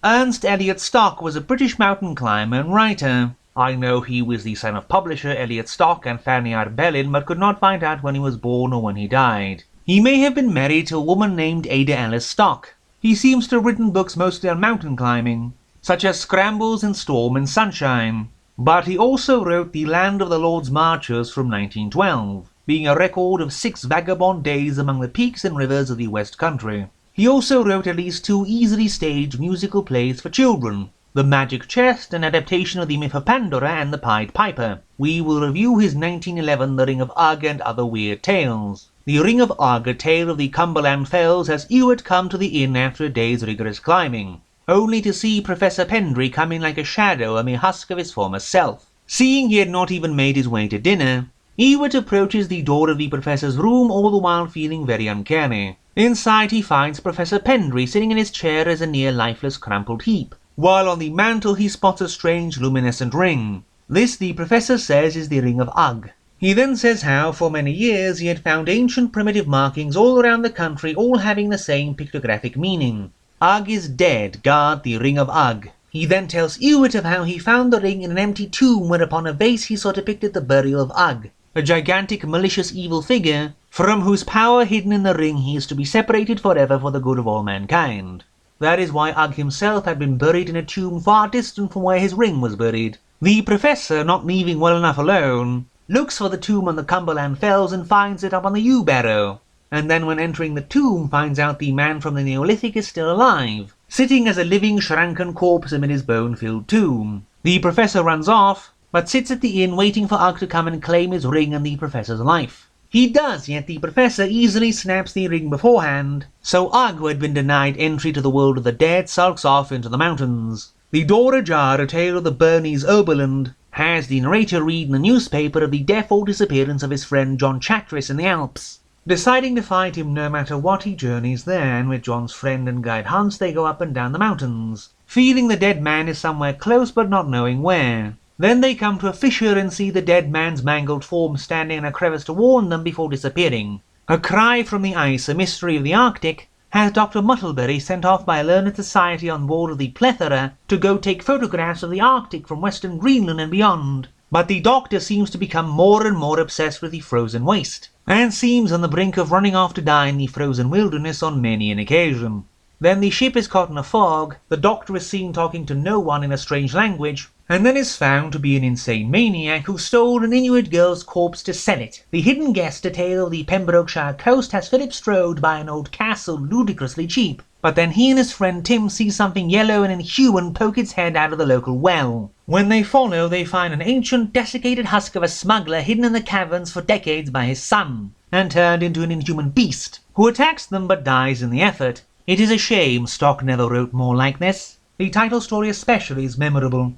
Ernest Elliot Stock was a British mountain climber and writer. I know he was the son of publisher Elliot Stock and Fanny Arbellin, but could not find out when he was born or when he died. He may have been married to a woman named Ada Alice Stock. He seems to have written books mostly on mountain climbing, such as Scrambles in Storm and Sunshine. But he also wrote The Land of the Lord's Marchers from 1912, being a record of 6 vagabond days among the peaks and rivers of the West Country. He also wrote at least 2 easily staged musical plays for children, The Magic Chest, an adaptation of the myth of Pandora, and The Pied Piper. We will review his 1911 The Ring of Ugg and Other Weird Tales. The Ring of Ugg, a tale of the Cumberland Fells, has Ewart come to the inn after a day's rigorous climbing, only to see Professor Pendry come in like a shadow, a mere husk of his former self. Seeing he had not even made his way to dinner, Ewart approaches the door of the professor's room, all the while feeling very uncanny. Inside he finds Professor Pendry sitting in his chair as a near lifeless crumpled heap, while on the mantel he spots a strange luminescent ring. This, the professor says, is the Ring of Ugg. He then says how, for many years, he had found ancient primitive markings all around the country, all having the same pictographic meaning. Ugg is dead, guard the Ring of Ugg. He then tells Ewart of how he found the ring in an empty tomb where upon a vase he saw depicted the burial of Ugg, a gigantic malicious evil figure, from whose power hidden in the ring he is to be separated forever for the good of all mankind. That is why Ugg himself had been buried in a tomb far distant from where his ring was buried. The professor, not leaving well enough alone, looks for the tomb on the Cumberland Fells and finds it up on the yew barrow, and then when entering the tomb finds out the man from the Neolithic is still alive, sitting as a living shrunken corpse amid his bone-filled tomb. The professor runs off, but sits at the inn waiting for Ugg to come and claim his ring and the professor's life. He does, yet the professor easily snaps the ring beforehand, so Ugg, who had been denied entry to the world of the dead, sulks off into the mountains. The Door Ajar, a tale of the Bernese Oberland, has the narrator read in the newspaper of the death or disappearance of his friend John Chatteris in the Alps. Deciding to find him no matter what, he journeys there, and with John's friend and guide Hans they go up and down the mountains, feeling the dead man is somewhere close but not knowing where. Then they come to a fissure and see the dead man's mangled form standing in a crevice to warn them before disappearing. A cry from the ice, a mystery of the Arctic, has Dr. Muttleberry sent off by a learned society on board of the Plethora to go take photographs of the Arctic from western Greenland and beyond. But the doctor seems to become more and more obsessed with the frozen waste, and seems on the brink of running off to die in the frozen wilderness on many an occasion. Then the ship is caught in a fog, the doctor is seen talking to no one in a strange language, and then is found to be an insane maniac who stole an Inuit girl's corpse to sell it. The Hidden Guest, a tale of the Pembrokeshire coast, has Philip Strode buy an old castle ludicrously cheap, but then he and his friend Tim see something yellow and inhuman poke its head out of the local well. When they follow, they find an ancient, desiccated husk of a smuggler hidden in the caverns for decades by his son, and turned into an inhuman beast, who attacks them but dies in the effort. It is a shame Stock never wrote more like this. The title story especially is memorable.